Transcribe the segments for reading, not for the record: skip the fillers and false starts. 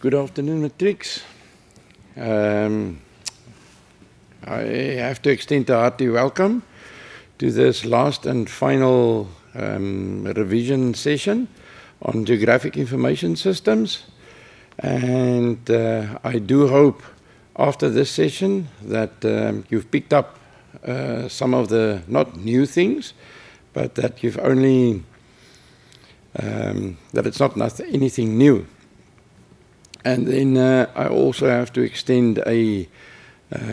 Good afternoon, Matrix. I have to extend a hearty welcome to this last and final revision session on geographic information systems. And I do hope after this session that you've picked up some of the, not new things, but that you've only, that it's not anything new. And then I also have to extend a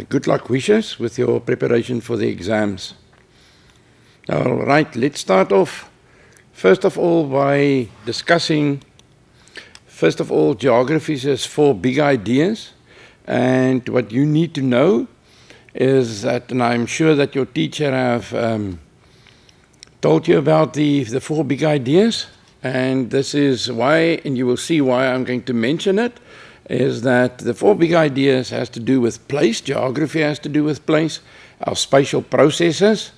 good luck wishes with your preparation for the exams. All right, let's start off, first of all, by discussing, first of all, geography is 4 big ideas. And what you need to know is that, and I'm sure that your teacher have told you about the 4 big ideas. And this is why, and you will see why I'm going to mention it, is that the 4 big ideas has to do with place. Geography has to do with place, our spatial processes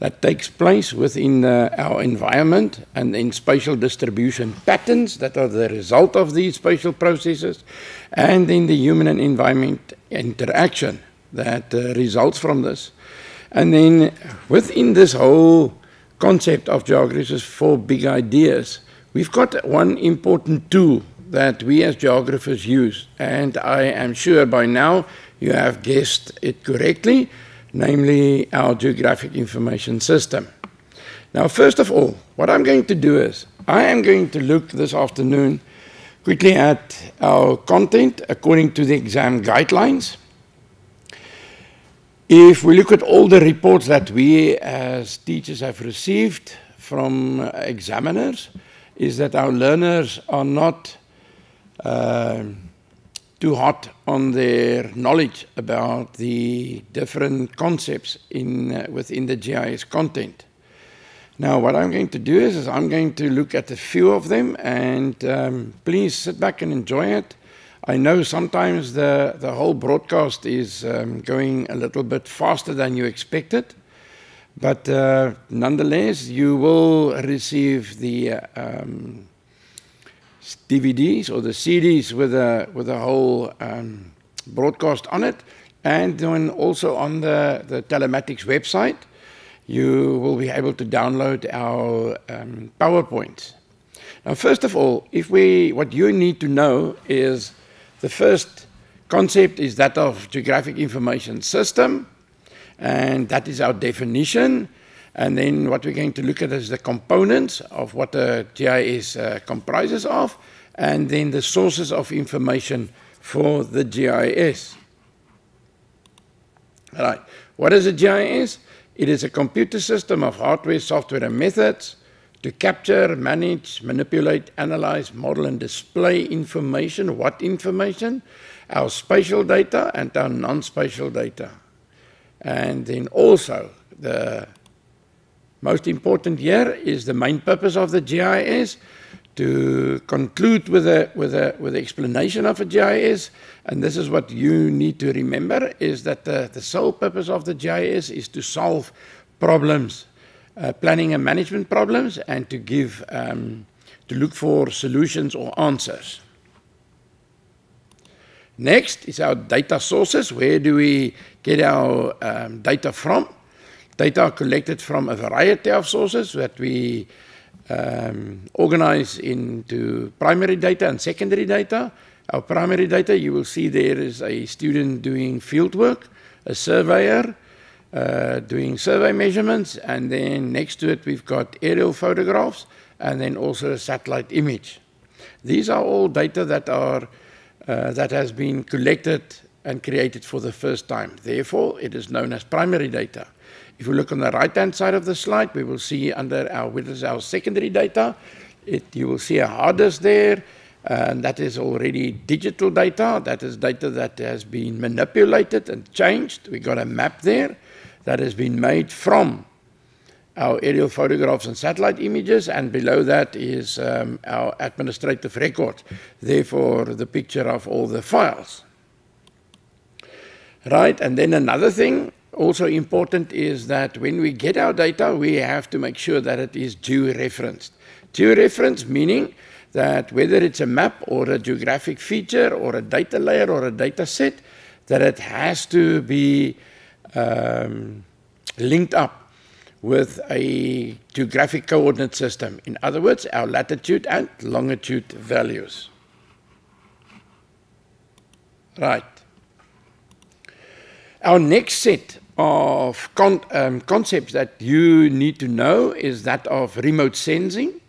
that takes place within our environment, and then spatial distribution patterns that are the result of these spatial processes, and then the human and environment interaction that results from this. And then within this whole concept of geography is 4 big ideas, we've got one important tool that we as geographers use, and I am sure by now you have guessed it correctly, namely our geographic information system. Now, first of all, what I'm going to do is, I am going to look this afternoon quickly at our content according to the exam guidelines. If we look at all the reports that we as teachers have received from examiners, is that our learners are not too hot on their knowledge about the different concepts within the GIS content. Now, what I'm going to do is I'm going to look at a few of them, and please sit back and enjoy it. I know sometimes the whole broadcast is going a little bit faster than you expected, but nonetheless, you will receive the DVDs or the CDs with a whole broadcast on it, and then also on the Telematics website, you will be able to download our PowerPoints. Now, first of all, what you need to know is the first concept is that of geographic information system, and that is our definition. And then what we're going to look at is the components of what a GIS comprises of, and then the sources of information for the GIS. All right, what is a GIS? It is a computer system of hardware, software, and methods to capture, manage, manipulate, analyze, model, and display information. What information? Our spatial data and our non-spatial data. And then also, the most important here is the main purpose of the GIS, to conclude with the explanation of a GIS. And this is what you need to remember, is that the sole purpose of the GIS is to solve problems, planning and management problems, and to look for solutions or answers. Next is our data sources. Where do we get our data from? Data are collected from a variety of sources that we organize into primary data and secondary data. Our primary data, you will see there is a student doing field work, a surveyor, doing survey measurements, and then next to it we've got aerial photographs, and then also a satellite image. These are all data that has been collected and created for the first time. Therefore, it is known as primary data. If we look on the right-hand side of the slide, we will see under our secondary data, you will see a hard disk there, and that is already digital data. That is data that has been manipulated and changed. We got a map there that has been made from our aerial photographs and satellite images, and below that is our administrative record, therefore the picture of all the files. Right, and then another thing also important is that when we get our data, we have to make sure that it is georeferenced. Georeference meaning that whether it's a map or a geographic feature or a data layer or a data set, that it has to be linked up with a geographic coordinate system. In other words, our latitude and longitude values. Right. Our next set of concepts that you need to know is that of remote sensing.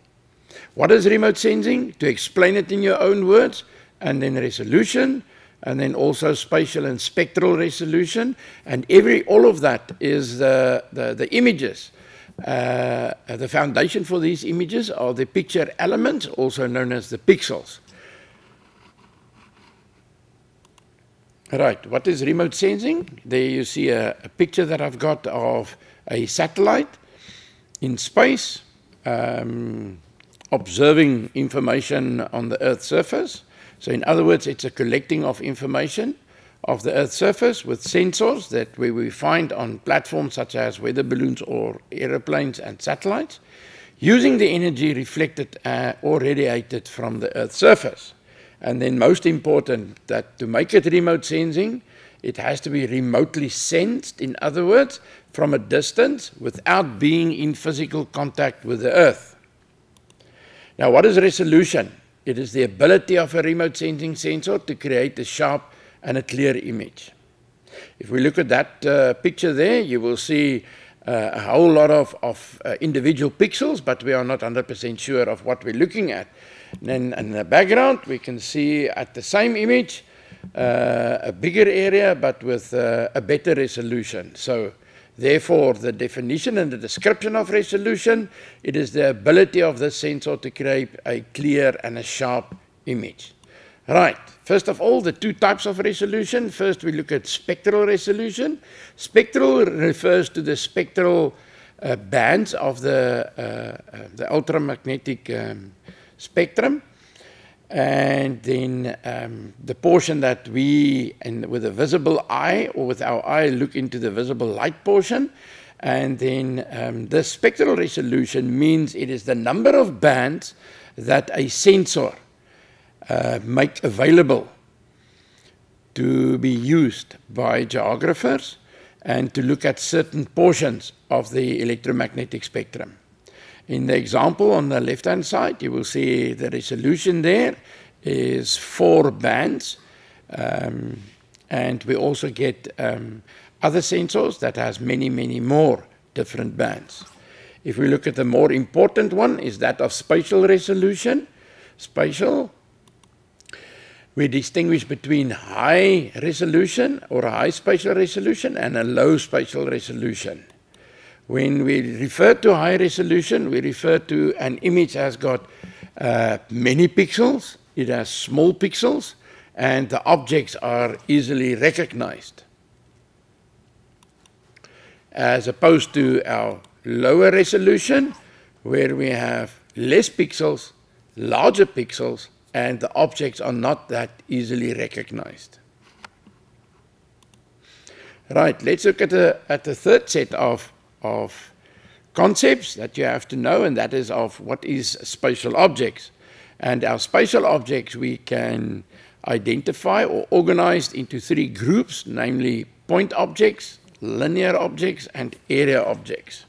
What is remote sensing? To explain it in your own words, and then resolution, and then also spatial and spectral resolution, and all of that is the images. The foundation for these images are the picture elements, also known as the pixels. Right, what is remote sensing? There you see a picture that I've got of a satellite in space, observing information on the Earth's surface. So in other words, it's a collecting of information of the Earth's surface with sensors that we find on platforms such as weather balloons or aeroplanes and satellites, using the energy reflected or radiated from the Earth's surface. And then most important, that to make it remote sensing, it has to be remotely sensed, in other words, from a distance without being in physical contact with the Earth. Now, what is resolution? It is the ability of a remote sensing sensor to create a sharp and a clear image. If we look at that picture there, you will see a whole lot of individual pixels, but we are not 100% sure of what we're looking at. Then in the background, we can see at the same image a bigger area, but with a better resolution. So therefore, the definition and the description of resolution, it is the ability of the sensor to create a clear and a sharp image. Right, first of all, the two types of resolution. First, we look at spectral resolution. Spectral refers to the spectral bands of the ultramagnetic spectrum, and then the portion that we, with a visible eye or with our eye, look into the visible light portion. And then the spectral resolution means it is the number of bands that a sensor makes available to be used by geographers and to look at certain portions of the electromagnetic spectrum. In the example on the left-hand side, you will see the resolution there is 4 bands. And we also get other sensors that has many, many more different bands. If we look at the more important one, is that of spatial resolution. Spatial, we distinguish between high resolution or high spatial resolution and a low spatial resolution. When we refer to high resolution, we refer to an image that has got many pixels, it has small pixels, and the objects are easily recognized. As opposed to our lower resolution, where we have less pixels, larger pixels, and the objects are not that easily recognized. Right, let's look at the third set of concepts that you have to know, and that is of what is spatial objects. And our spatial objects we can identify or organize into 3 groups, namely point objects, linear objects, and area objects.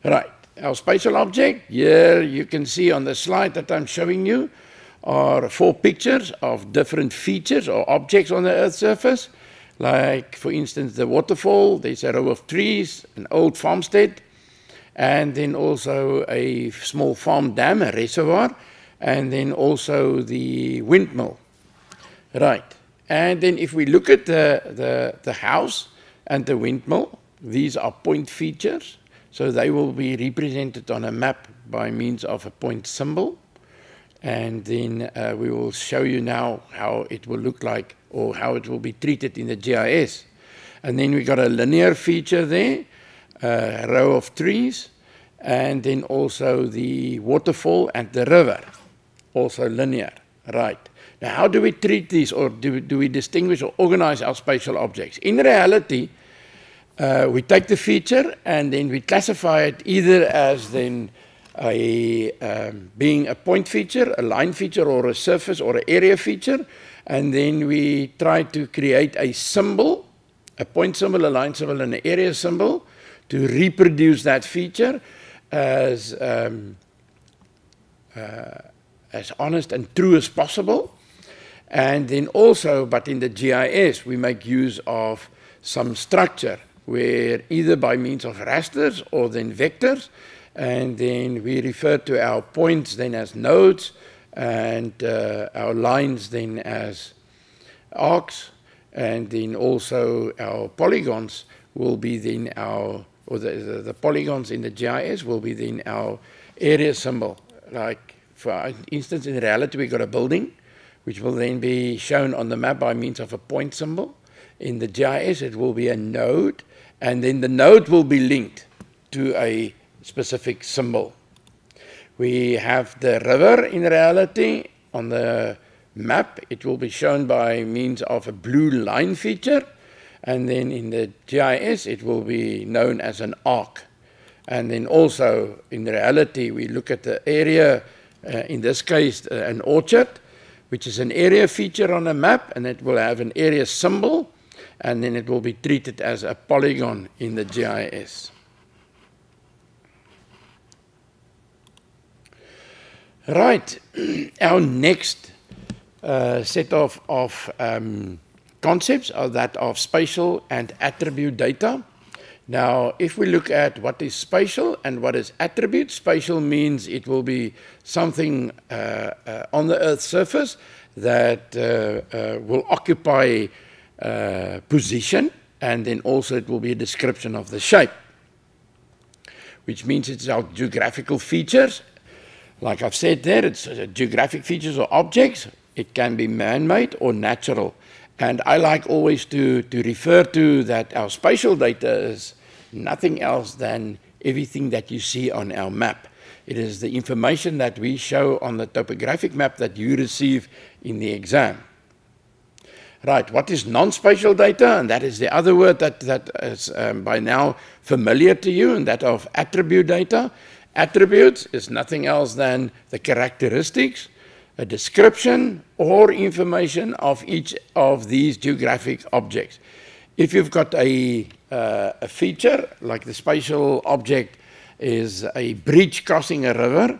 Right, our spatial object, here you can see on the slide that I'm showing you, are 4 pictures of different features or objects on the Earth's surface. Like, for instance, the waterfall, there's a row of trees, an old farmstead, and then also a small farm dam, a reservoir, and then also the windmill. Right. And then if we look at the house and the windmill, these are point features. So they will be represented on a map by means of a point symbol. And then we will show you now how it will look like or how it will be treated in the GIS. And then we got a linear feature there, a row of trees, and then also the waterfall and the river, also linear. Right. Now, how do we treat these, or do we distinguish or organize our spatial objects? In reality, We take the feature and then we classify it either as then being a point feature, a line feature, or a surface or an area feature, and then we try to create a symbol, a point symbol, a line symbol, and an area symbol to reproduce that feature as honest and true as possible. And then also, but in the GIS, we make use of some structure where either by means of rasters or then vectors, and then we refer to our points then as nodes and our lines then as arcs, and then also our polygons will be then our, or the polygons in the GIS will be then our area symbol. Like for instance, in reality we got a building which will then be shown on the map by means of a point symbol. In the GIS it will be a node, and then the node will be linked to a specific symbol. We have the river in reality on the map. It will be shown by means of a blue line feature, and then in the GIS it will be known as an arc. And then also in reality we look at the area, in this case an orchard, which is an area feature on a map, and it will have an area symbol, and then it will be treated as a polygon in the GIS. Right, our next set of concepts are that of spatial and attribute data. Now, if we look at what is spatial and what is attribute, spatial means it will be something on the Earth's surface that will occupy position, and then also it will be a description of the shape, which means it's our geographical features. Like I've said there, it's geographic features or objects. It can be man-made or natural. And I like always to refer to that our spatial data is nothing else than everything that you see on our map. It is the information that we show on the topographic map that you receive in the exam. Right, what is non-spatial data? And that is the other word that is by now familiar to you, and that of attribute data. Attributes is nothing else than the characteristics, a description or information of each of these geographic objects. If you've got a feature, like the spatial object is a bridge crossing a river,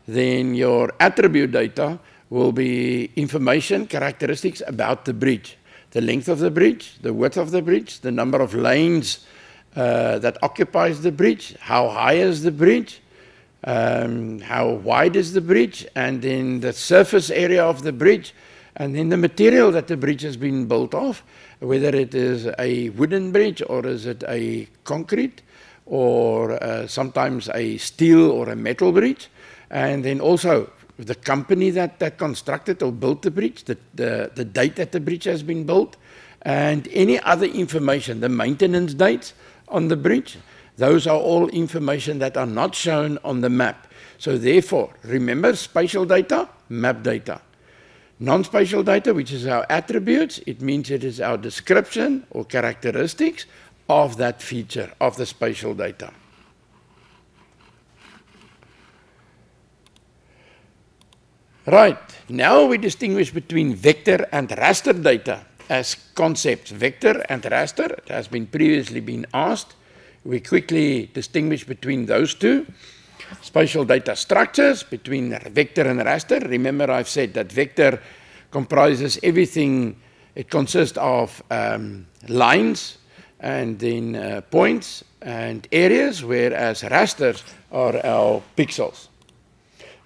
then your attribute data will be information, characteristics about the bridge. The length of the bridge, the width of the bridge, the number of lanes that occupies the bridge, how high is the bridge, how wide is the bridge, and then the surface area of the bridge, and then the material that the bridge has been built of, whether it is a wooden bridge or is it a concrete or sometimes a steel or a metal bridge, and then also the company that constructed or built the bridge, the date that the bridge has been built, and any other information, the maintenance dates on the bridge. Those are all information that are not shown on the map. So therefore, remember spatial data, map data. Non-spatial data, which is our attributes, it means it is our description or characteristics of that feature of the spatial data. Right, now we distinguish between vector and raster data as concepts. Vector and raster, it has been previously been asked. We quickly distinguish between those two. Spatial data structures between vector and raster. Remember, I've said that vector comprises everything. It consists of lines and then points and areas, whereas rasters are our pixels.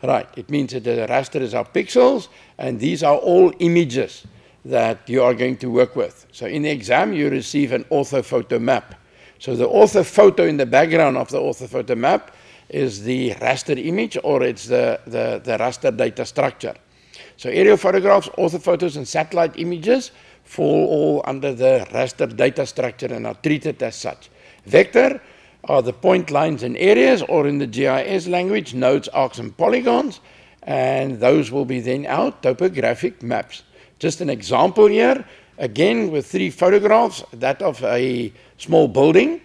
Right, it means that the raster is our pixels, and these are all images that you are going to work with. So in the exam, you receive an orthophoto map. So the orthophoto in the background of the orthophoto map is the raster image, or it's the raster data structure. So aerial photographs, orthophotos, and satellite images fall all under the raster data structure and are treated as such. Vector are the point lines and areas, or in the GIS language, nodes, arcs, and polygons, and those will be then our topographic maps. Just an example here, again with 3 photographs, that of a small building,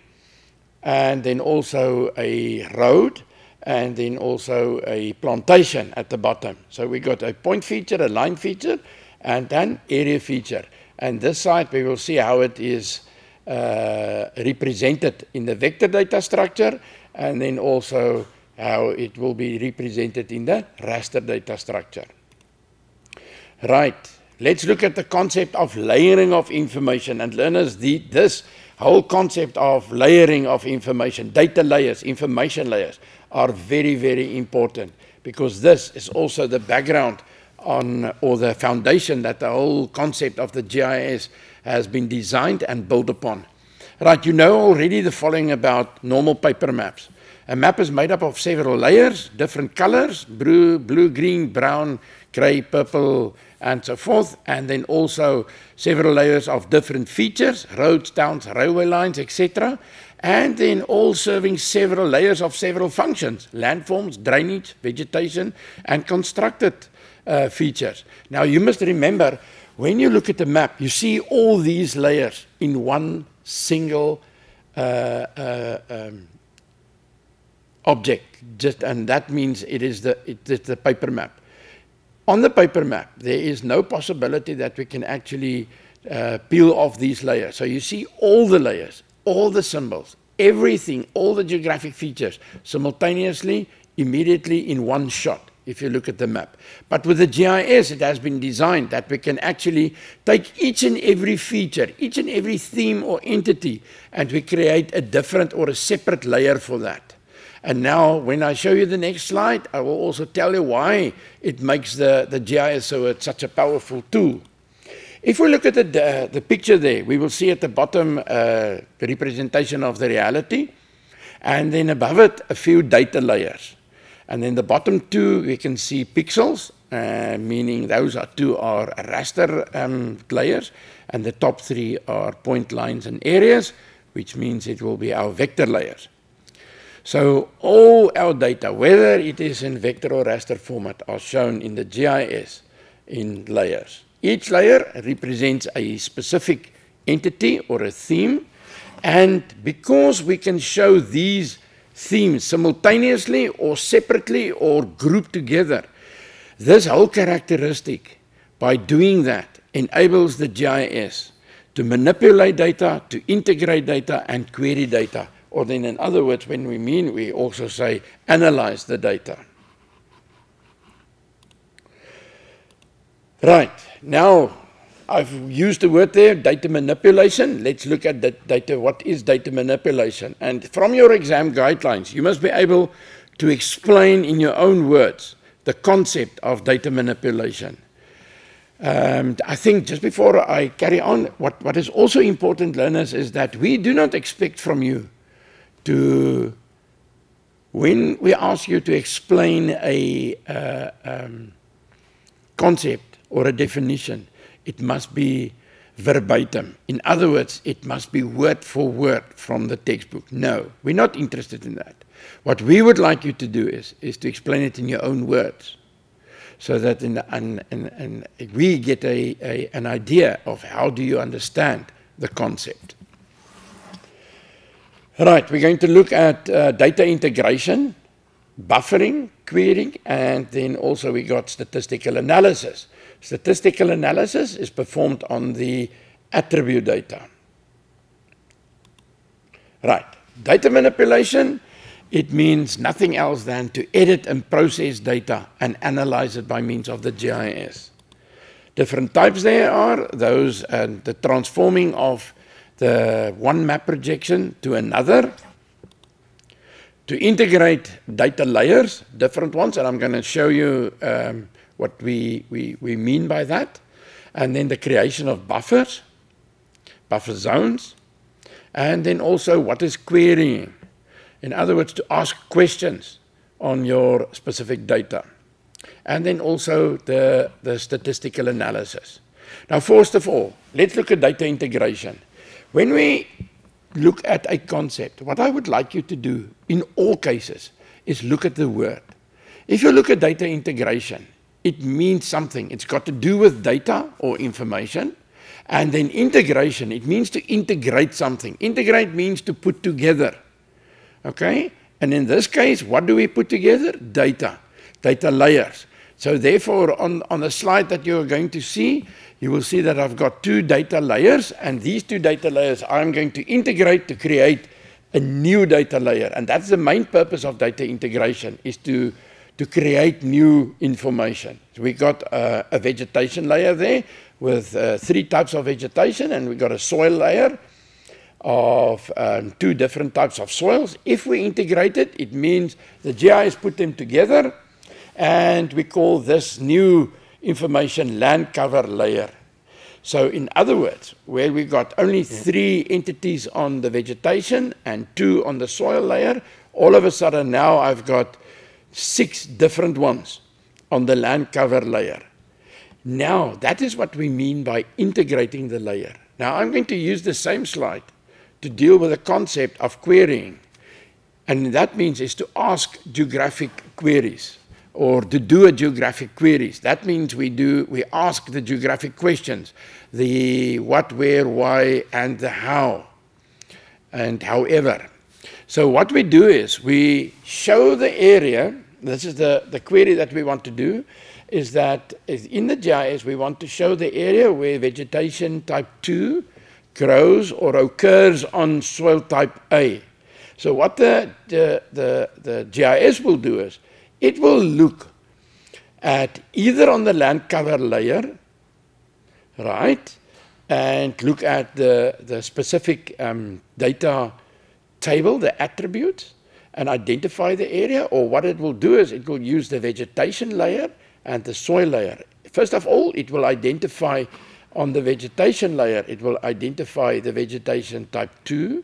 and then also a road, and then also a plantation at the bottom. So we got a point feature, a line feature, and an area feature. And this side we will see how it is represented in the vector data structure, and then also how it will be represented in the raster data structure. Right, let's look at the concept of layering of information. And learners, this whole concept of layering of information, data layers, information layers, are very, very important, because this is also the background on, or the foundation that the whole concept of the GIS has been designed and built upon. Right, you know already the following about normal paper maps. A map is made up of several layers, different colors, blue, green, brown, gray, purple, and so forth, and then also several layers of different features, roads, towns, railway lines, etc., and then all serving several layers of several functions, landforms, drainage, vegetation, and constructed features. Now you must remember, when you look at the map, you see all these layers in one single object, and that means it is the paper map. On the paper map, there is no possibility that we can actually peel off these layers. So you see all the layers, all the symbols, everything, all the geographic features simultaneously, immediately in one shot, if you look at the map. But with the GIS, it has been designed that we can actually take each and every feature, each and every theme or entity, and we create a different or a separate layer for that. And now, when I show you the next slide, I will also tell you why it makes the GIS such a powerful tool. If we look at the picture there, we will see at the bottom the representation of the reality, and then above it, a few data layers. And then the bottom 2, we can see pixels, meaning those two are raster layers, and the top 3 are point lines and areas, which means it will be our vector layers. So all our data, whether it is in vector or raster format, are shown in the GIS in layers. Each layer represents a specific entity or a theme, and because we can show these themes simultaneously or separately or grouped together, this whole characteristic, by doing that, enables the GIS to manipulate data, to integrate data, and query data. Or then in other words, when we also say analyze the data. Right, now I've used the word there, data manipulation. Let's look at that data. What is data manipulation? And from your exam guidelines, you must be able to explain in your own words the concept of data manipulation. I think just before I carry on, what is also important, learners, is that we do not expect from you when we ask you to explain a concept or a definition, it must be verbatim. In other words, it must be word for word from the textbook. No, we're not interested in that. What we would like you to do is to explain it in your own words, so that we get an idea of how do you understand the concept. Right, we're going to look at data integration, buffering, querying, and then also we got statistical analysis. Statistical analysis is performed on the attribute data. Right, data manipulation, it means nothing else than to edit and process data and analyze it by means of the GIS. Different types there are those, the transforming of the one map projection to another, to integrate data layers, different ones, and I'm going to show you what we mean by that, and then the creation of buffers, buffer zones, and then also what is querying. In other words, to ask questions on your specific data, and then also the statistical analysis. Now, first of all, let's look at data integration. When we look at a concept, what I would like you to do in all cases is look at the word. If you look at data integration, it means something. It's got to do with data or information, And then integration, it means to integrate something. Integrate means to put together. Okay? And in this case, what do we put together? Data layers. So therefore, on the slide that you're going to see, you will see that I've got 2 data layers, and these 2 data layers I'm going to integrate to create a new data layer. And that's the main purpose of data integration, is to create new information. So we got a vegetation layer there with 3 types of vegetation, and we got a soil layer of 2 different types of soils. If we integrate it, it means the GIS put them together, and we call this new information land cover layer. So in other words, where we got only 3 entities on the vegetation and 2 on the soil layer, all of a sudden now I've got 6 different ones on the land cover layer. Now, that is what we mean by integrating the layer. Now, I'm going to use the same slide to deal with the concept of querying. And that means is to ask geographic queries, or to do a geographic queries. That means we ask the geographic questions, the what, where, why, and the how, and however. So what we do is we show the area. This is the query that we want to do, is that in the GIS we want to show the area where vegetation type 2 grows or occurs on soil type A. So what the GIS will do is, it will look at either on the land cover layer, right, and look at the specific data table, the attributes, and identify the area. Or what it will do is it will use the vegetation layer and the soil layer. First of all, it will identify on the vegetation layer, it will identify the vegetation type 2,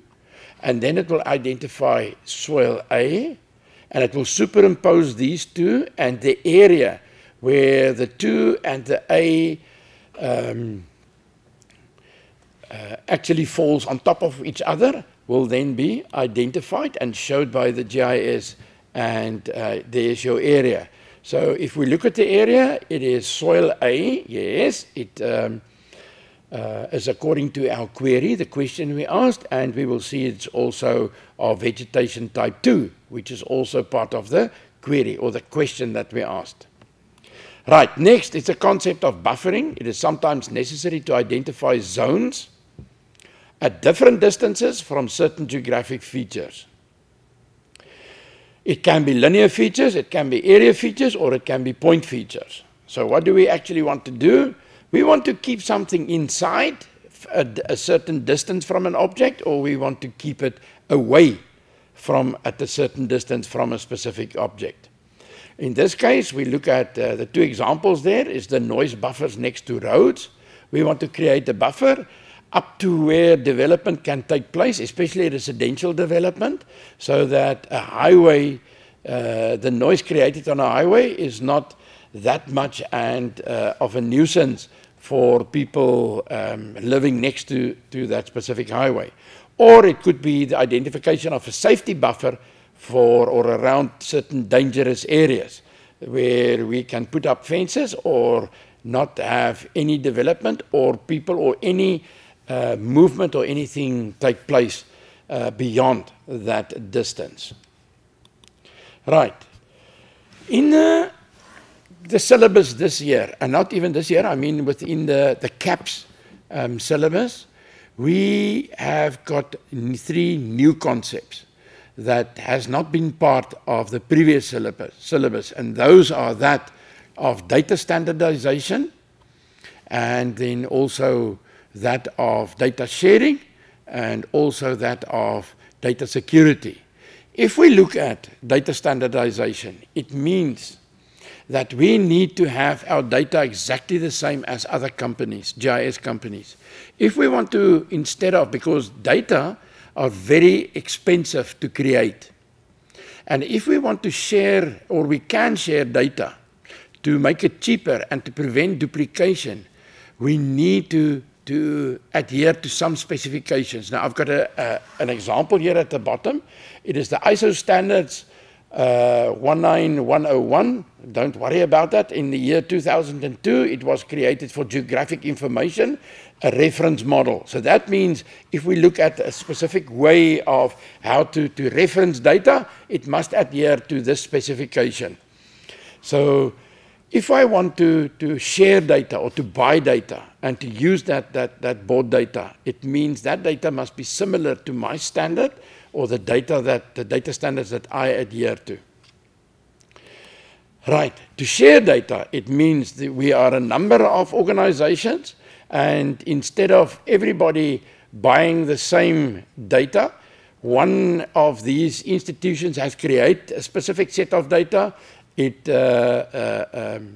and then it will identify soil A, and it will superimpose these 2, and the area where the 2 and the A actually falls on top of each other will then be identified and showed by the GIS, and there's your area. So if we look at the area, it is soil A, yes, it is according to our query, the question we asked, and we will see it's also of vegetation type 2, which is also part of the query or the question that we asked. Right, next, it's a concept of buffering. It is sometimes necessary to identify zones at different distances from certain geographic features. It can be linear features, it can be area features, or it can be point features. So what do we actually want to do? We want to keep something inside a certain distance from an object, or we want to keep it away from at a certain distance from a specific object. In this case, we look at the 2 examples there is the noise buffers next to roads. We want to create a buffer up to where development can take place, especially residential development, so that a highway, the noise created on a highway is not that much and of a nuisance for people living next to that specific highway. Or it could be the identification of a safety buffer for or around certain dangerous areas where we can put up fences or not have any development or people or any movement or anything take place beyond that distance. Right. In the syllabus this year, and not even this year, I mean within the CAPS syllabus, we have got 3 new concepts that has not been part of the previous syllabus, and those are that of data standardization, and then also that of data sharing, and also that of data security. If we look at data standardization, it means that we need to have our data exactly the same as other companies, GIS companies. If we want to, instead of, because data are very expensive to create, and if we want to share, or we can share data to make it cheaper and to prevent duplication, we need to adhere to some specifications. Now, I've got an example here at the bottom. It is the ISO standards 19101. Don't worry about that. In the year 2002, it was created for geographic information, a reference model. So that means if we look at a specific way of how to reference data, it must adhere to this specification. So if I want to share data or to buy data and to use that bought data, it means that data must be similar to my standard or the data standards that I adhere to. Right, to share data, it means that we are a number of organizations, and instead of everybody buying the same data, one of these institutions has created a specific set of data. It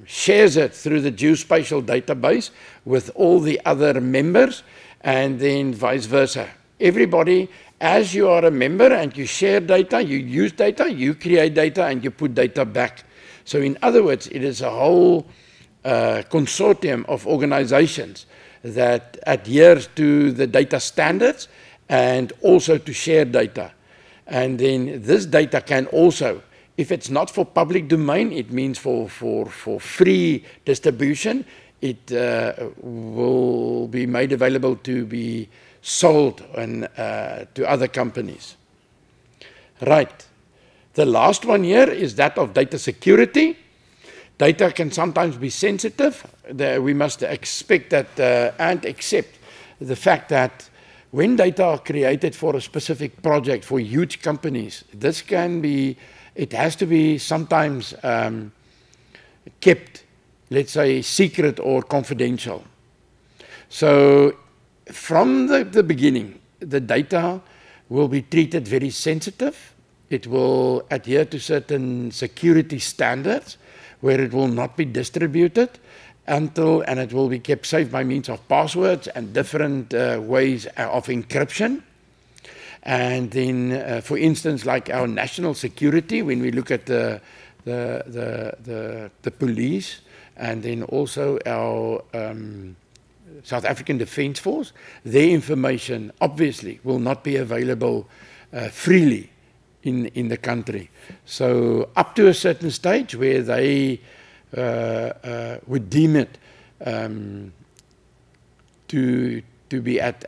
shares it through the geospatial database with all the other members, and then vice versa. Everybody, as you are a member and you share data, you use data, you create data, and you put data back. So in other words, it is a whole consortium of organizations that adheres to the data standards and also to share data. And then this data can also, if it's not for public domain, it means for free distribution, it will be made available to be sold to other companies. Right. The last one here is that of data security. Data can sometimes be sensitive. We must expect that and accept the fact that when data are created for a specific project for huge companies, this can be, it has to be sometimes kept, let's say, secret or confidential. So from the beginning, the data will be treated very sensitive. It will adhere to certain security standards where it will not be distributed until, and it will be kept safe by means of passwords and different ways of encryption. And then, for instance, like our national security, when we look at the police, and then also our South African Defence Force, their information obviously will not be available freely in the country. So up to a certain stage where they would deem it to be at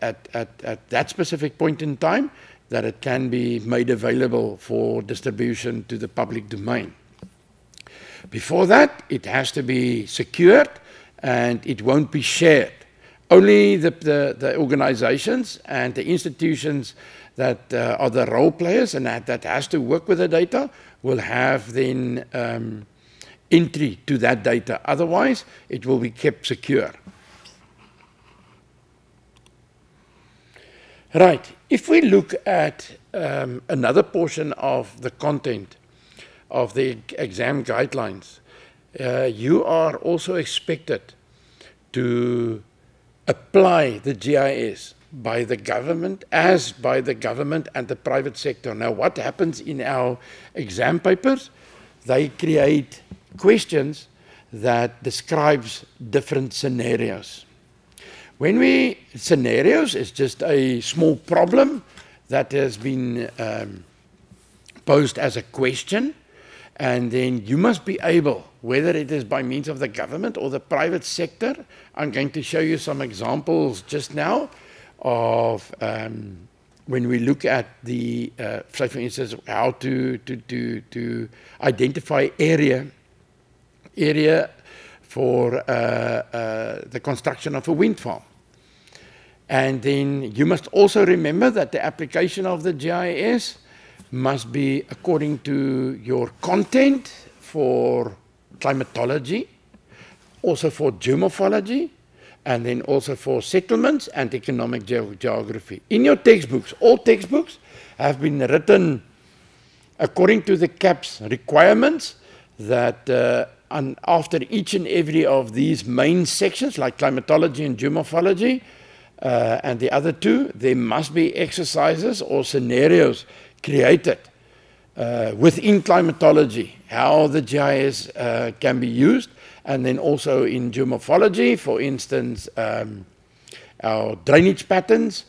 that specific point in time, that it can be made available for distribution to the public domain. Before that, it has to be secured and it won't be shared. Only the organizations and the institutions that are the role players and that has to work with the data will have then entry to that data. Otherwise, it will be kept secure. Right. If we look at another portion of the content of the exam guidelines, you are also expected to apply the GIS by the government and the private sector. Now, what happens in our exam papers? They create questions that describes different scenarios. Scenarios is just a small problem that has been posed as a question, and then you must be able, whether it is by means of the government or the private sector. I'm going to show you some examples just now of when we look at the, say for instance, how to identify area for the construction of a wind farm. And then you must also remember that the application of the GIS must be according to your content for climatology, also for geomorphology, and then also for settlements and economic geography. In your textbooks, all textbooks have been written according to the CAP's requirements that after each and every of these main sections, like climatology and geomorphology, and the other two, there must be exercises or scenarios created within climatology, how the GIS can be used, and then also in geomorphology, for instance, our drainage patterns,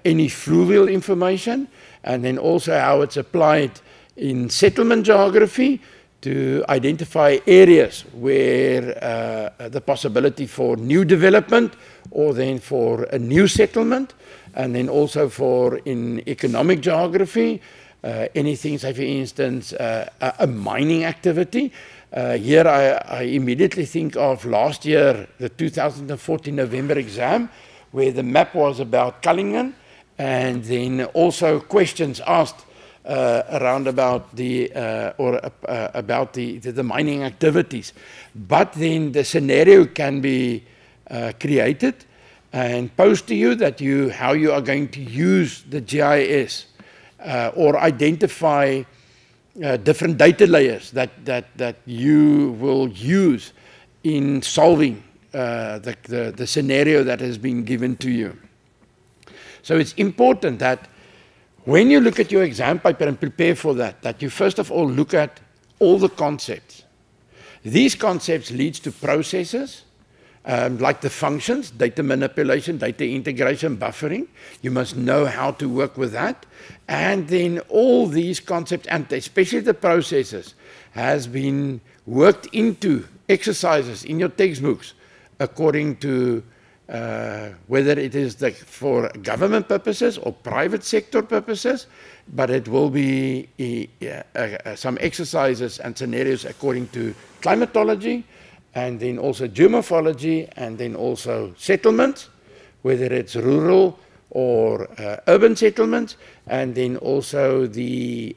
any fluvial information, and then also how it's applied in settlement geography to identify areas where the possibility for new development or then for a new settlement, and then also for in economic geography, anything, say for instance, a mining activity. Here I immediately think of last year, the 2014 November exam, where the map was about Cullinan, and then also questions asked around about the about the mining activities. But then the scenario can be created and posed to you that how you are going to use the GIS or identify different data layers that you will use in solving the scenario that has been given to you. So it's important that when you look at your exam paper and prepare for that you first of all look at all the concepts. These concepts lead to processes like the functions, data manipulation, data integration, buffering. You must know how to work with that. And then all these concepts, and especially the processes, has been worked into exercises in your textbooks according to whether it is for government purposes or private sector purposes, but it will be some exercises and scenarios according to climatology, and then also geomorphology, and then also settlements, whether it's rural or urban settlements, and then also the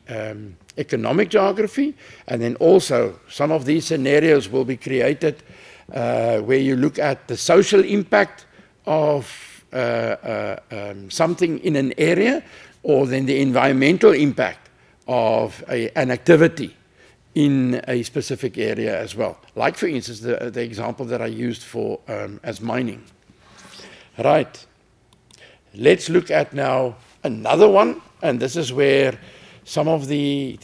economic geography, and then also some of these scenarios will be created where you look at the social impact of something in an area, or then the environmental impact of an activity in a specific area as well. Like, for instance, the example that I used for as mining. Right. Let's look at now another one, and this is where some of the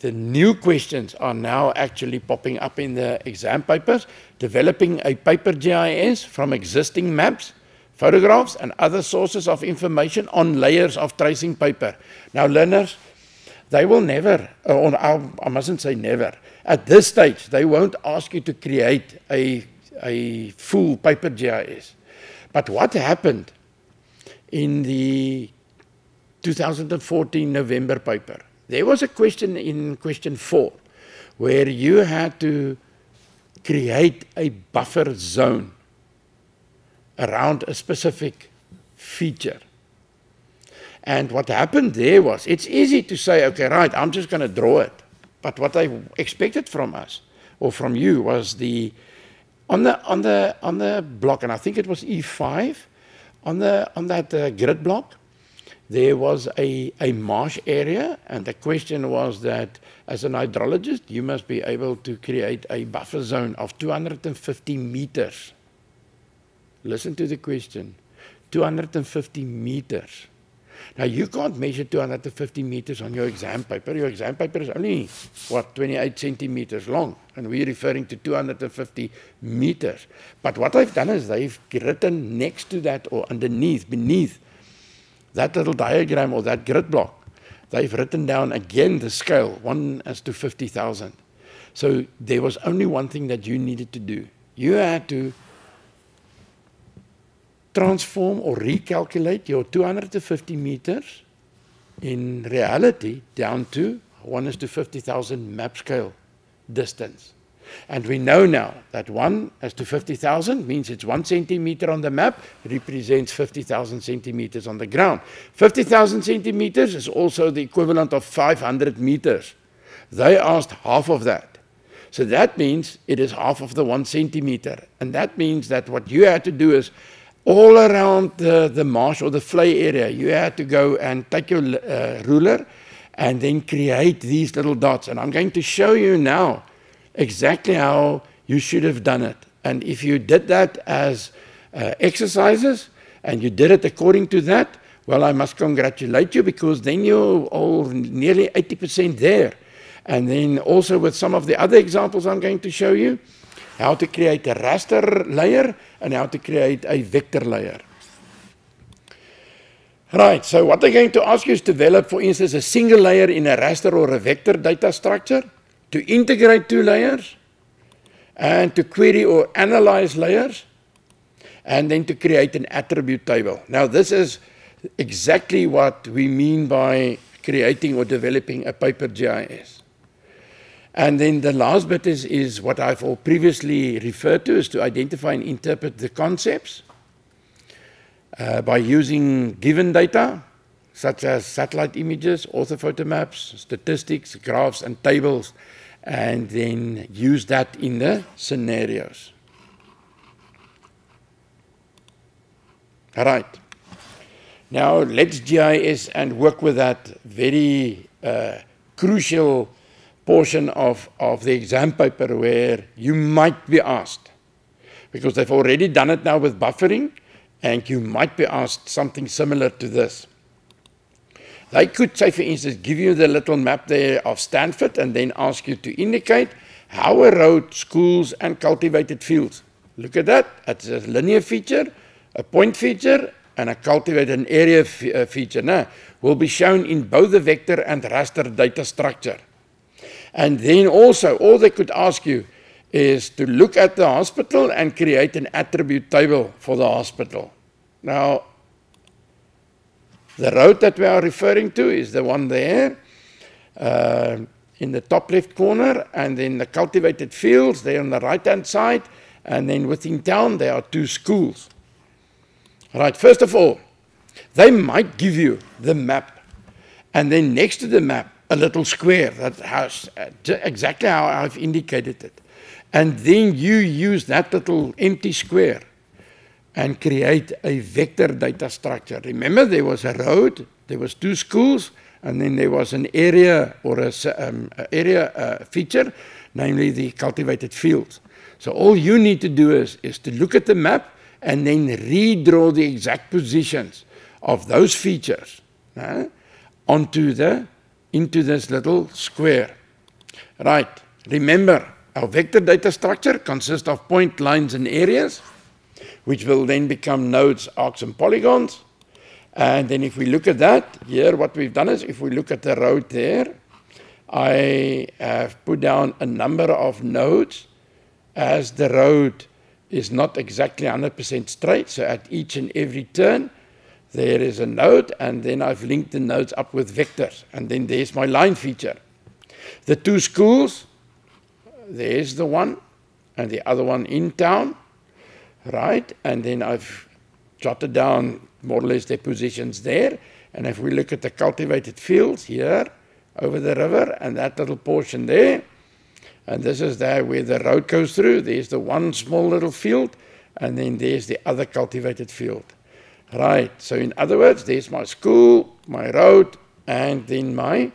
new questions are now actually popping up in the exam papers. Developing a paper GIS from existing maps, photographs, and other sources of information on layers of tracing paper. Now, learners, they will never, or I mustn't say never, at this stage, they won't ask you to create a full paper GIS. But what happened in the 2014 November paper? There was a question in question 4 where you had to create a buffer zone around a specific feature. And what happened there was, it's easy to say, okay, right, I'm just going to draw it. But what I expected from us, or from you, was on the block, and I think it was E5, on that grid block, there was a marsh area, and the question was that as an hydrologist, you must be able to create a buffer zone of 250 meters. Listen to the question, 250 meters. Now, you can't measure 250 meters on your exam paper. Your exam paper is only, what, 28 centimeters long, and we're referring to 250 meters. But what I've done is they've written next to that, or underneath, beneath that little diagram or that grid block, they've written down again the scale, 1:50,000. So there was only one thing that you needed to do. You had to transform or recalculate your 250 meters in reality down to 1:50,000 map scale distance. And we know now that 1:50,000 means it's 1 centimeter on the map represents 50,000 centimeters on the ground. 50,000 centimeters is also the equivalent of 500 meters. They asked half of that. So that means it is half of the 1 centimeter. And that means that what you had to do is all around the marsh or the flay area, you had to go and take your ruler and then create these little dots. And I'm going to show you now exactly how you should have done it. And if you did that as exercises and you did it according to that, well, I must congratulate you, because then you're all nearly 80% there. And then also with some of the other examples I'm going to show you, how to create a raster layer and how to create a vector layer. Right, so what they're going to ask you is to develop, for instance, a single layer in a raster or a vector data structure, to integrate two layers, and to query or analyze layers, and then to create an attribute table. Now, this is exactly what we mean by creating or developing a paper GIS. And then the last bit is what I've all previously referred to, is to identify and interpret the concepts by using given data, such as satellite images, orthophoto maps, statistics, graphs, and tables, and then use that in the scenarios. All right. Now let's GIS and work with that very crucial portion of the exam paper where you might be asked, because they've already done it now with buffering, and you might be asked something similar to this. They could say, for instance, give you the little map there of Stanford and then ask you to indicate how a road, schools, and cultivated fields. Look at that. It's a linear feature, a point feature, and a cultivated area feature. Now, will be shown in both the vector and raster data structure. And then also, all they could ask you is to look at the hospital and create an attribute table for the hospital. Now, the road that we are referring to is the one there in the top left corner, and then the cultivated fields there on the right-hand side, and then within town there are two schools. All right, first of all, they might give you the map, and then next to the map, a little square that has exactly how I've indicated it. And then you use that little empty square and create a vector data structure. Remember, there was a road, there was two schools, and then there was an area or a area feature, namely the cultivated fields. So all you need to do is to look at the map and then redraw the exact positions of those features into this little square. Right, remember, our vector data structure consists of point, lines, and areas, which will then become nodes, arcs, and polygons. And then if we look at that, here what we've done is, if we look at the road there, I have put down a number of nodes, as the road is not exactly 100% straight, so at each and every turn, there is a node, and then I've linked the nodes up with vectors, and then there's my line feature. The two schools, there's the one, and the other one in town, right? And then I've jotted down more or less their positions there, and if we look at the cultivated fields here, over the river, and that little portion there, and this is there where the road goes through, there's the one small little field, and then there's the other cultivated field. Right, so in other words, there's my school, my road, and then my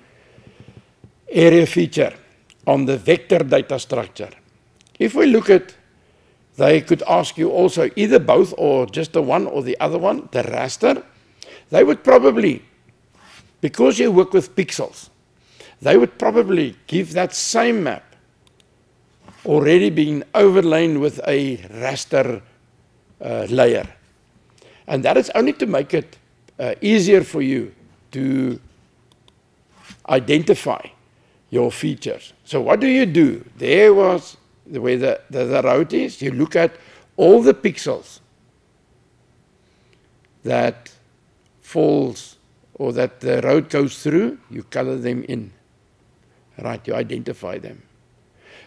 area feature on the vector data structure. If we look at, they could ask you also either both or just the one or the other one, the raster. They would probably, because you work with pixels, they would probably give that same map already being overlain with a raster layer. And that is only to make it easier for you to identify your features. So what do? There was where the road is. You look at all the pixels that falls or that the road goes through, you color them in. Right, you identify them.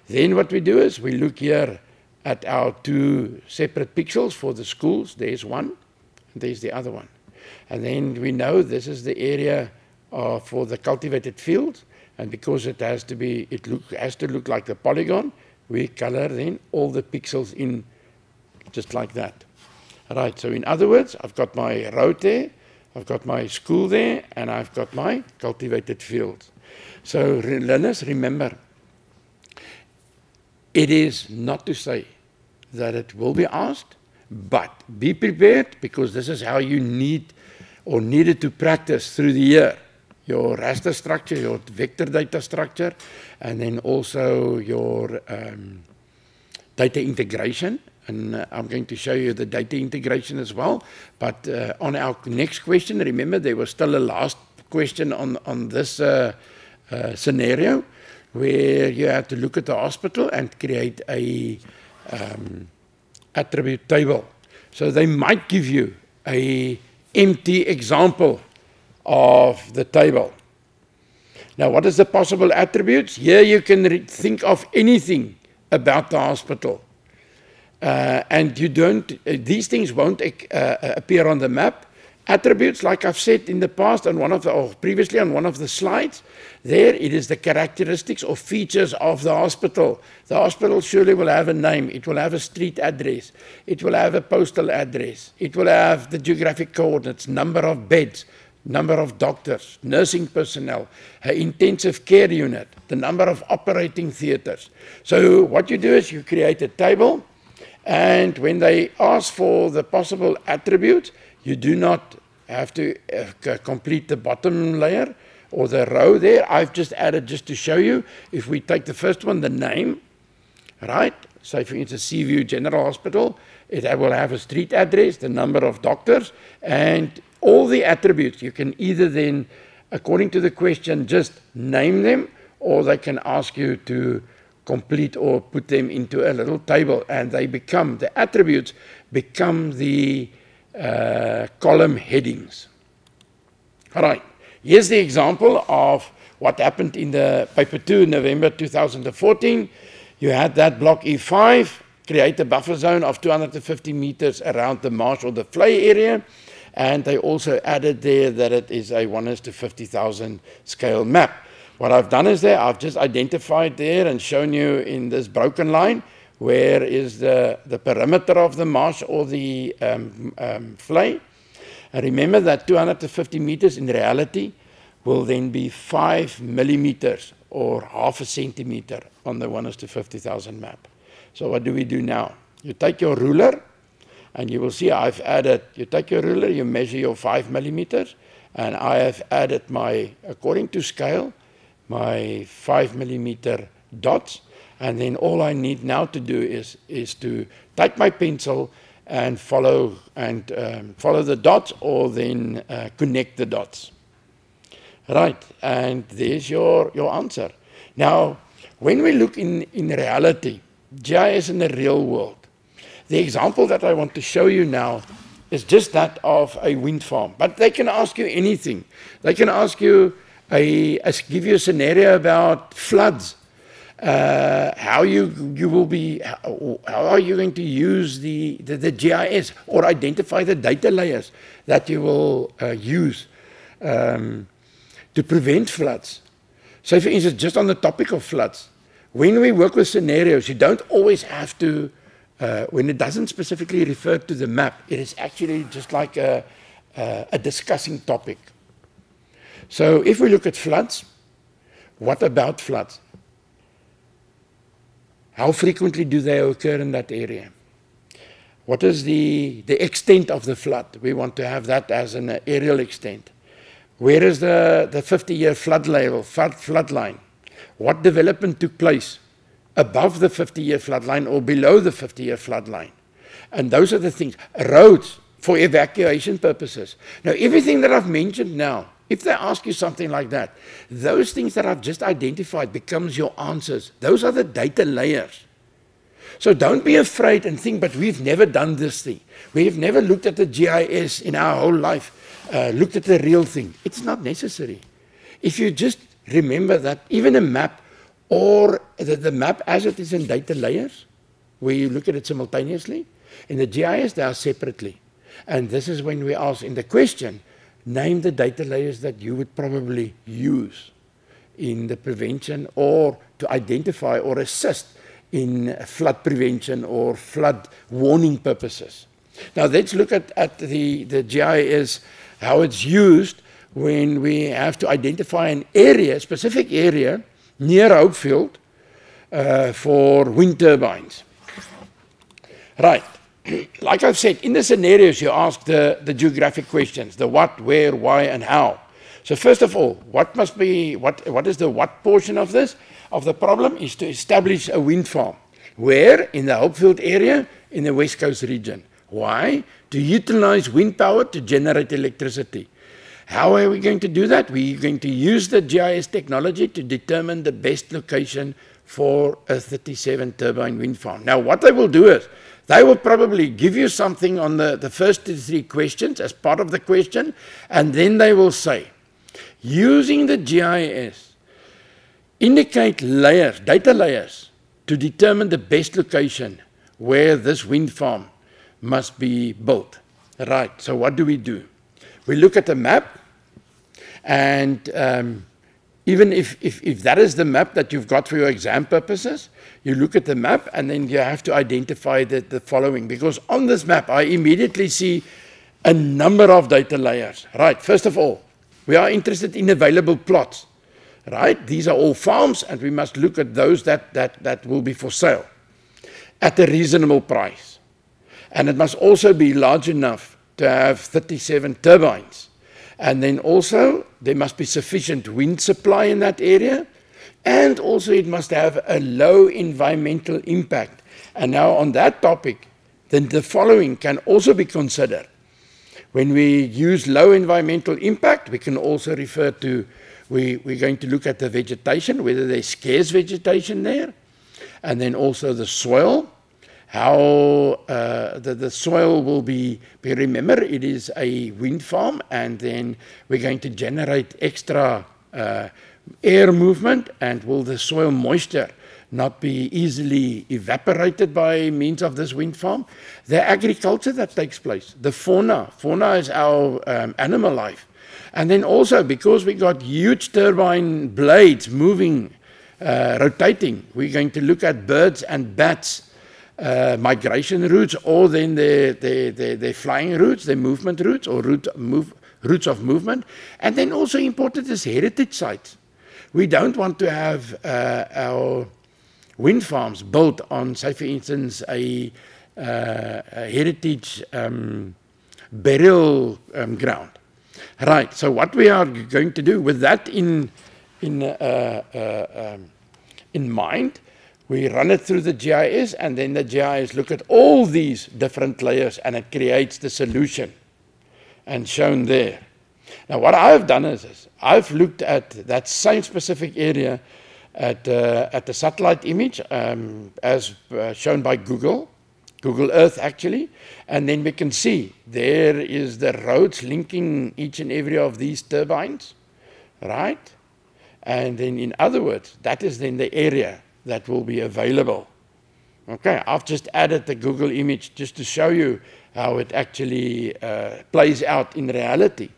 Then what we do is we look here at our two separate pixels for the schools. There's one. There's the other one. And then we know this is the area for the cultivated field, and because it has to be, has to look like the polygon, we color then all the pixels in just like that. All right, so in other words, I've got my road there, I've got my school there, and I've got my cultivated field. So learners, remember, it is not to say that it will be asked, but be prepared, because this is how you need or needed to practice through the year. Your raster structure, your vector data structure, and then also your data integration And I'm going to show you the data integration as well. But on our next question, remember there was still a last question on this scenario where you had to look at the hospital and create a attribute table. So they might give you a empty example of the table. Now, what is the possible attributes? Here you can think of anything about the hospital. And you don't, these things won't appear on the map. Attributes, like I've said in the past on previously on one of the slides, there it is the characteristics or features of the hospital. The hospital surely will have a name, it will have a street address, it will have a postal address, it will have the geographic coordinates, number of beds, number of doctors, nursing personnel, an intensive care unit, the number of operating theaters. So what you do is you create a table, and when they ask for the possible attributes, you do not have to complete the bottom layer or the row there. I've just added just to show you. If we take the first one, the name, right? Say for instance, Seaview General Hospital, it will have a street address, the number of doctors, and all the attributes. You can either then, according to the question, just name them, or they can ask you to complete or put them into a little table, and they become, the attributes become the column headings. All right, here's the example of what happened in the paper 2, November 2014. You had that block E5, create a buffer zone of 250 meters around the marsh or the flay area, and they also added there that it is a 1:50,000 scale map. What I've done is there, I've just identified there and shown you in this broken line where is the perimeter of the marsh or the flay. And remember that 250 meters in reality will then be 5 millimeters or half a centimeter on the 1:50,000 map. So what do we do now? You take your ruler, and you will see I've added, you take your ruler, you measure your 5 millimeters, and I have added my, according to scale, my 5 millimeter dots, and then all I need now to do is to take my pencil and follow the dots, or then connect the dots. Right, and there's your answer. Now, when we look in reality, GIS in the real world, the example that I want to show you now is just that of a wind farm. But they can ask you anything. They can ask you, give you a scenario about floods. How are you going to use the GIS or identify the data layers that you will use to prevent floods. So for instance, just on the topic of floods, when we work with scenarios, you don't always have to, when it doesn't specifically refer to the map, it is actually just like a discussing topic. So if we look at floods, what about floods? How frequently do they occur in that area? What is the extent of the flood? We want to have that as an aerial extent. Where is the 50-year flood line? What development took place above the 50-year flood line or below the 50-year flood line? And those are the things. Roads for evacuation purposes. Now, everything that I've mentioned now, if they ask you something like that, those things that I've just identified becomes your answers. Those are the data layers. So don't be afraid and think, but we've never done this thing. We've never looked at the GIS in our whole life, looked at the real thing. It's not necessary. If you just remember that even a map or the map as it is in data layers, where you look at it simultaneously, in the GIS they are separately. And this is when we ask in the question, name the data layers that you would probably use in the prevention or to identify or assist in flood prevention or flood warning purposes. Now let's look at the GIS, how it's used when we have to identify an area, a specific area near Hopefield for wind turbines. Right. Like I've said, in the scenarios you ask the geographic questions, the what, where, why, and how. So first of all, what is the what portion of this? Of the problem is to establish a wind farm. Where? In the Hopefield area, in the West Coast region. Why? To utilize wind power to generate electricity. How are we going to do that? We're going to use the GIS technology to determine the best location for a 37 turbine wind farm. Now, what they will do is, they will probably give you something on the first 3 questions as part of the question, and then they will say, using the GIS, indicate layers, data layers, to determine the best location where this wind farm must be built. Right, so what do? We look at the map, and even if that is the map that you've got for your exam purposes, you look at the map and then you have to identify the following. Because on this map, I immediately see a number of data layers. Right, first of all, we are interested in available plots. Right, these are all farms, and we must look at those that will be for sale at a reasonable price. And it must also be large enough to have 37 turbines. And then also, there must be sufficient wind supply in that area. And also, it must have a low environmental impact. And now, on that topic, then the following can also be considered. When we use low environmental impact, we can also refer to, we're going to look at the vegetation, whether there's scarce vegetation there. And then also the soil. How the soil will be, remember, it is a wind farm, and then we're going to generate extra air movement, and will the soil moisture not be easily evaporated by means of this wind farm? The agriculture that takes place, the fauna is our animal life. And then also, because we got huge turbine blades moving, rotating, we're going to look at birds and bats, migration routes, or then their flying routes, their movement routes, or routes of movement. And then also important is heritage sites. We don't want to have our wind farms built on, say for instance, a heritage burial ground. Right, so what we are going to do with that in mind, we run it through the GIS, and then the GIS look at all these different layers, and it creates the solution, and shown there. Now, what I've done is I've looked at that same specific area at the satellite image as shown by Google Earth actually, and then we can see there is the roads linking each and every of these turbines, right? And then in other words, that is then the area that will be available. Okay, I've just added the Google image just to show you how it actually plays out in reality.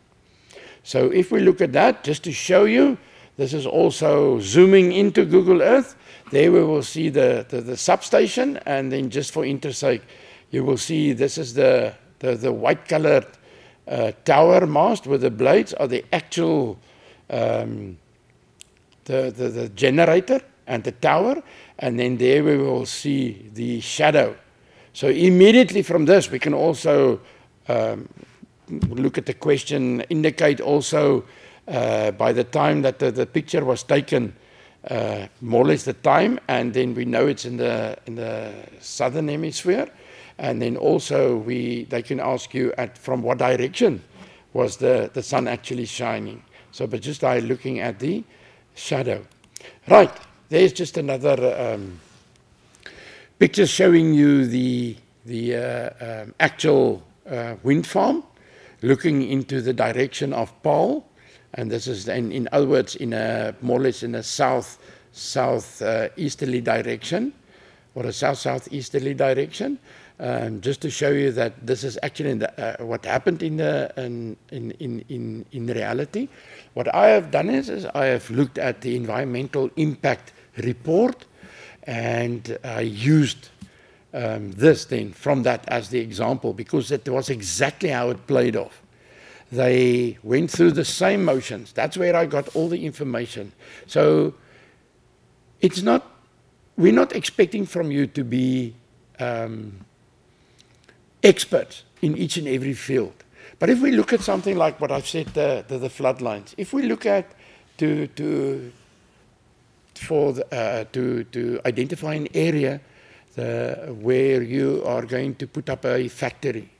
So if we look at that, just to show you, this is also zooming into Google Earth. There we will see the substation, and then just for interest sake, you will see this is the white-colored tower mast with the blades are the actual the generator and the tower, and then there we will see the shadow. So immediately from this, we can also look at the question, indicate also by the time that the picture was taken, more or less the time, and then we know it's in the southern hemisphere, and then also they can ask you from what direction was the sun actually shining. So, but just by looking at the shadow, right? There's just another picture showing you the actual wind farm, looking into the direction of Paarl. And this is, in other words, more or less in a south-easterly direction, or a south-southeasterly direction, just to show you that this is actually what happened in reality. What I have done is I have looked at the environmental impact report, and I used this then from that as the example, because it was exactly how it played off. They went through the same motions. That's where I got all the information. So we're not expecting from you to be experts in each and every field. But if we look at something like what I've said, the flood lines, if we look at to identify an area where you are going to put up a factory.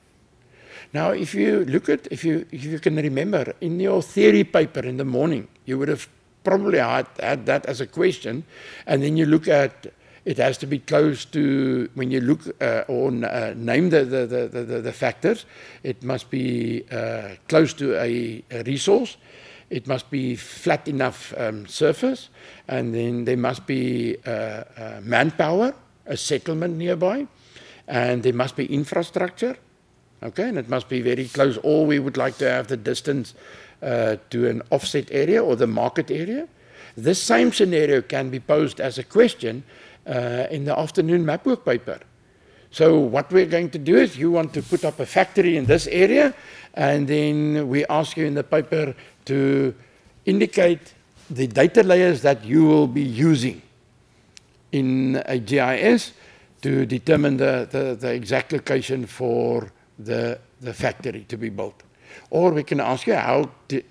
Now, if you look at, if you can remember, in your theory paper in the morning, you would have probably had that as a question, and then you look at, it has to be close to, when you look or name the factors, it must be close to a resource, it must be flat enough surface, and then there must be manpower, a settlement nearby, and there must be infrastructure. Okay, and it must be very close, or we would like to have the distance to an offset area or the market area. This same scenario can be posed as a question in the afternoon map work paper. So what we're going to do is, you want to put up a factory in this area, and then we ask you in the paper to indicate the data layers that you will be using in a GIS to determine the exact location for the factory to be built. Or we can ask you how to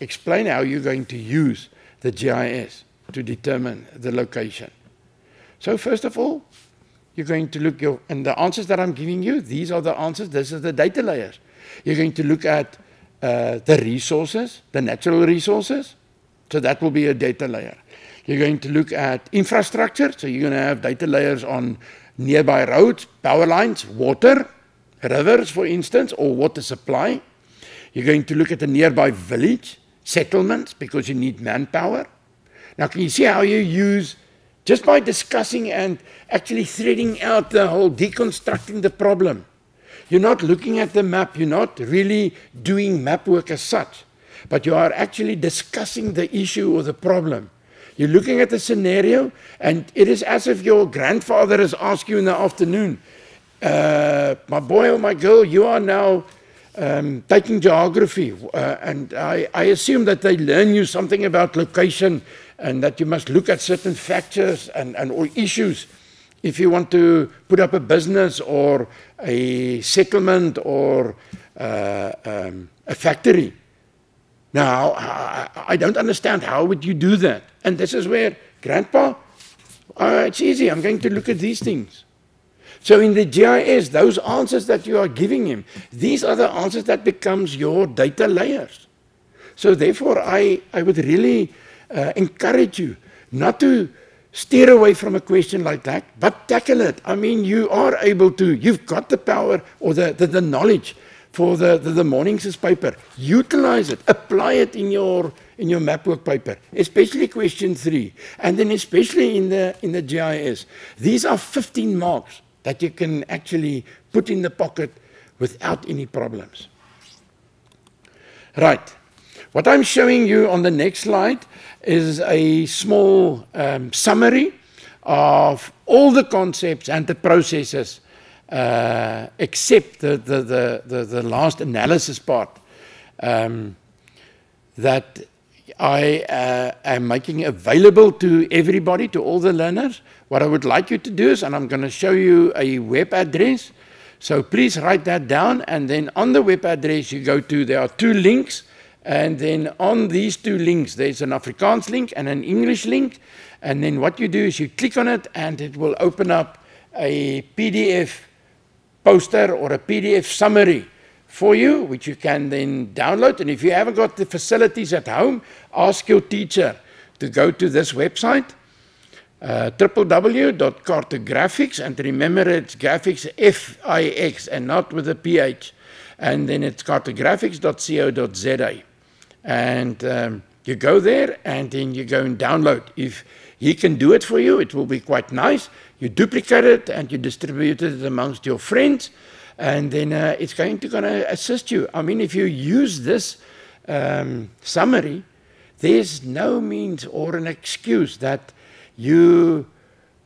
explain how you're going to use the GIS to determine the location. So first of all, you're going to look, and the answers that I'm giving you, these are the answers, this is the data layers. You're going to look at the resources, the natural resources, so that will be a data layer. You're going to look at infrastructure, so you're going to have data layers on nearby roads, power lines, water, rivers, for instance, or water supply. You're going to look at a nearby village, settlements, because you need manpower. Now, can you see how you use, just by discussing and actually threading out the whole, deconstructing the problem. You're not looking at the map, you're not really doing map work as such, but you are actually discussing the issue or the problem. You're looking at the scenario, and it is as if your grandfather has asked you in the afternoon, my boy or my girl, you are now taking geography, and I assume that they learn you something about location, and that you must look at certain factors and or issues if you want to put up a business or a settlement or a factory. Now, I don't understand, how would you do that? And this is where, Grandpa, it's easy, I'm going to look at these things. So in the GIS, those answers that you are giving him, these are the answers that becomes your data layers. So therefore, I would really encourage you not to steer away from a question like that, but tackle it. I mean, you are able to, you've got the power or the knowledge for the morning's paper. Utilize it, apply it in your map work paper, especially question 3, and then especially in the GIS. These are 15 marks that you can actually put in the pocket without any problems. Right. What I'm showing you on the next slide is a small summary of all the concepts and the processes except the last analysis part that I am making available to everybody, to all the learners. What I would like you to do is, and I'm going to show you a web address, so please write that down, and then on the web address you go to, there are 2 links, and then on these 2 links there's an Afrikaans link and an English link, and then what you do is you click on it and it will open up a PDF poster or a PDF summary for you, which you can then download. And if you haven't got the facilities at home, ask your teacher to go to this website, www.cartographics, and remember it's graphics F-I-X and not with a PH, and then it's cartographics.co.za, and you go there and then you go and download. If he can do it for you, it will be quite nice. You duplicate it and you distribute it amongst your friends, and then it's going to assist you. I mean, if you use this summary, there's no means or an excuse that you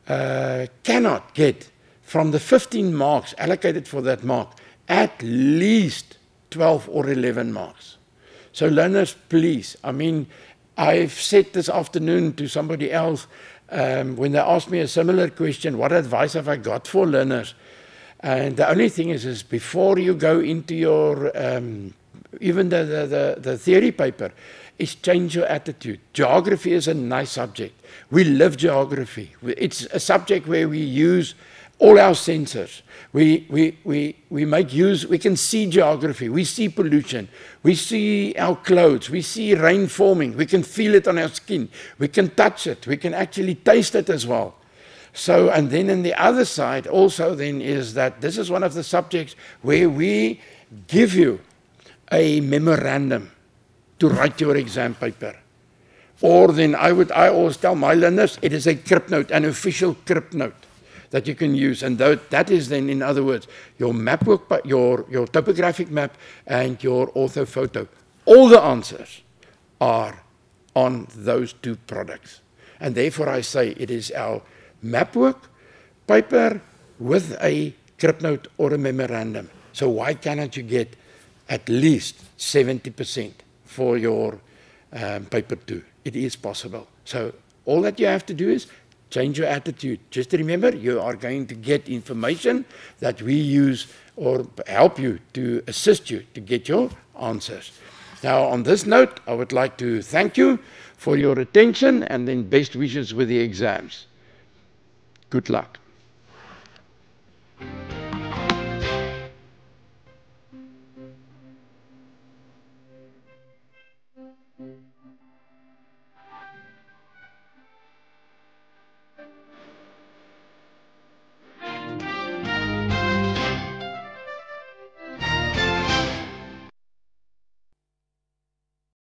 cannot get from the 15 marks allocated for that mark at least 12 or 11 marks. So learners, please, I mean, I've said this afternoon to somebody else when they asked me a similar question, what advice have I got for learners? And the only thing is before you go into your, even the theory paper, is change your attitude. Geography is a nice subject. We live geography. It's a subject where we use all our sensors. We make use, we can see geography, we see pollution, we see our clothes, we see rain forming, we can feel it on our skin, we can touch it, we can actually taste it as well. So, and then on the other side also then is that this is one of the subjects where we give you a memorandum to write your exam paper. Or then I always tell my learners, it is a crypt note, an official crypt note that you can use. And that is then, in other words, your map work, your topographic map and your orthophoto. All the answers are on those two products. And therefore I say it is our map work paper with a crypt note or a memorandum. So why cannot you get at least 70% for your paper 2? It is possible. So all that you have to do is change your attitude. Just remember, you are going to get information that we use or help you to assist you to get your answers. Now, on this note, I would like to thank you for your attention and then best wishes with the exams. Good luck.